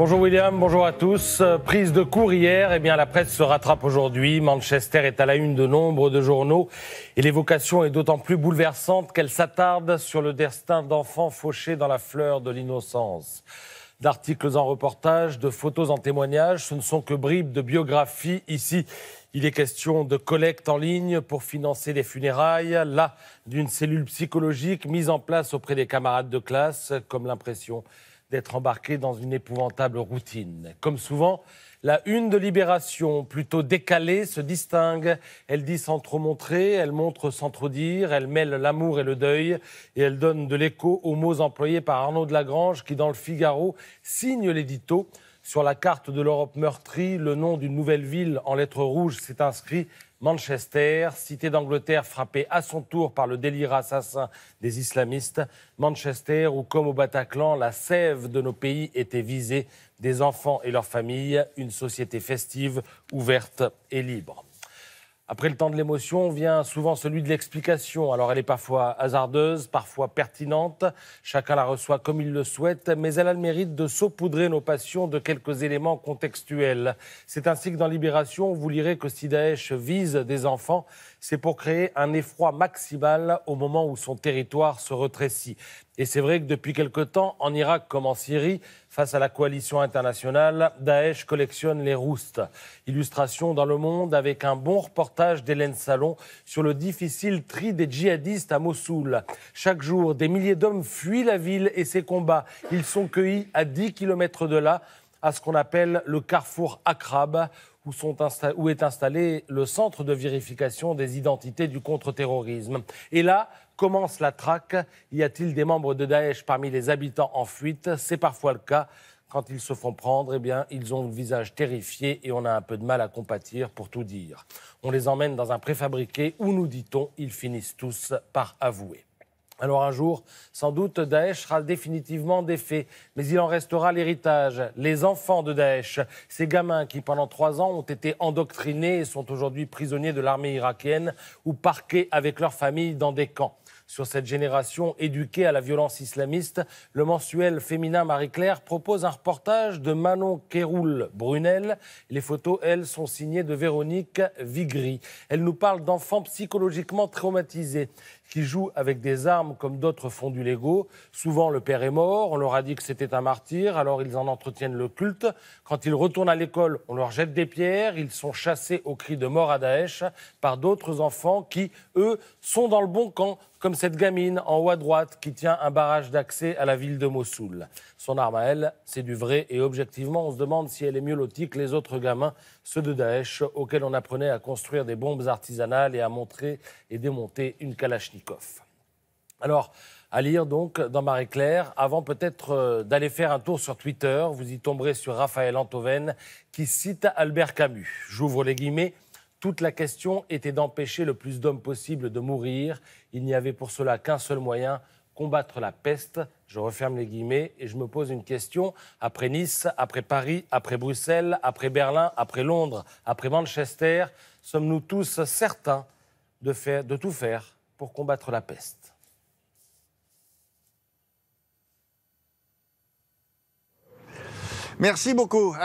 Bonjour William, bonjour à tous. Prise de court hier, la presse se rattrape aujourd'hui. Manchester est à la une de nombre de journaux et l'évocation est d'autant plus bouleversante qu'elle s'attarde sur le destin d'enfants fauchés dans la fleur de l'innocence. D'articles en reportage, de photos en témoignages, ce ne sont que bribes de biographies. Ici, il est question de collecte en ligne pour financer des funérailles, là, d'une cellule psychologique mise en place auprès des camarades de classe, comme l'impression d'être embarqué dans une épouvantable routine. Comme souvent, la une de Libération, plutôt décalée, se distingue. Elle dit sans trop montrer, elle montre sans trop dire, elle mêle l'amour et le deuil, et elle donne de l'écho aux mots employés par Arnaud de Lagrange, qui, dans le Figaro, signe l'édito. Sur la carte de l'Europe meurtrie, le nom d'une nouvelle ville en lettres rouges s'est inscrit Manchester, cité d'Angleterre frappée à son tour par le délire assassin des islamistes. Manchester où, comme au Bataclan, la sève de nos pays était visée, des enfants et leurs familles, une société festive, ouverte et libre. Après le temps de l'émotion vient souvent celui de l'explication. Alors elle est parfois hasardeuse, parfois pertinente. Chacun la reçoit comme il le souhaite, mais elle a le mérite de saupoudrer nos passions de quelques éléments contextuels. C'est ainsi que dans Libération, vous lirez que si Daesh vise des enfants, c'est pour créer un effroi maximal au moment où son territoire se rétrécit. Et c'est vrai que depuis quelque temps, en Irak comme en Syrie, face à la coalition internationale, Daesh collectionne les roustes. Illustration dans Le Monde avec un bon reportage d'Hélène Salon sur le difficile tri des djihadistes à Mossoul. Chaque jour, des milliers d'hommes fuient la ville et ses combats. Ils sont cueillis à 10 km de là, à ce qu'on appelle le carrefour Akrab, où est installé le centre de vérification des identités du contre-terrorisme. Et là commence la traque. Y a-t-il des membres de Daesh parmi les habitants en fuite? C'est parfois le cas. Quand ils se font prendre, ils ont le visage terrifié et on a un peu de mal à compatir, pour tout dire. On les emmène dans un préfabriqué où, nous dit-on, ils finissent tous par avouer. Alors un jour, sans doute, Daesh sera définitivement défait, mais il en restera l'héritage, les enfants de Daesh, ces gamins qui, pendant 3 ans, ont été endoctrinés et sont aujourd'hui prisonniers de l'armée irakienne ou parqués avec leurs familles dans des camps. Sur cette génération éduquée à la violence islamiste, le mensuel féminin Marie-Claire propose un reportage de Manon Kéroul-Brunel. Les photos, elles, sont signées de Véronique Vigry. Elle nous parle d'enfants psychologiquement traumatisés qui jouent avec des armes comme d'autres font du Lego. Souvent, le père est mort, on leur a dit que c'était un martyr, alors ils en entretiennent le culte. Quand ils retournent à l'école, on leur jette des pierres, ils sont chassés au cri de mort à Daesh par d'autres enfants qui, eux, sont dans le bon camp, comme cette gamine en haut à droite qui tient un barrage d'accès à la ville de Mossoul. Son arme à elle, c'est du vrai et objectivement, on se demande si elle est mieux lotie que les autres gamins, ceux de Daesh, auxquels on apprenait à construire des bombes artisanales et à montrer et démonter une Kalachnikov. Alors, à lire donc dans Marie-Claire, avant peut-être d'aller faire un tour sur Twitter, vous y tomberez sur Raphaël Antoven qui cite Albert Camus. J'ouvre les guillemets. Toute la question était d'empêcher le plus d'hommes possible de mourir. Il n'y avait pour cela qu'un seul moyen, combattre la peste. Je referme les guillemets et je me pose une question. Après Nice, après Paris, après Bruxelles, après Berlin, après Londres, après Manchester, sommes-nous tous certains de tout faire pour combattre la peste? Merci beaucoup.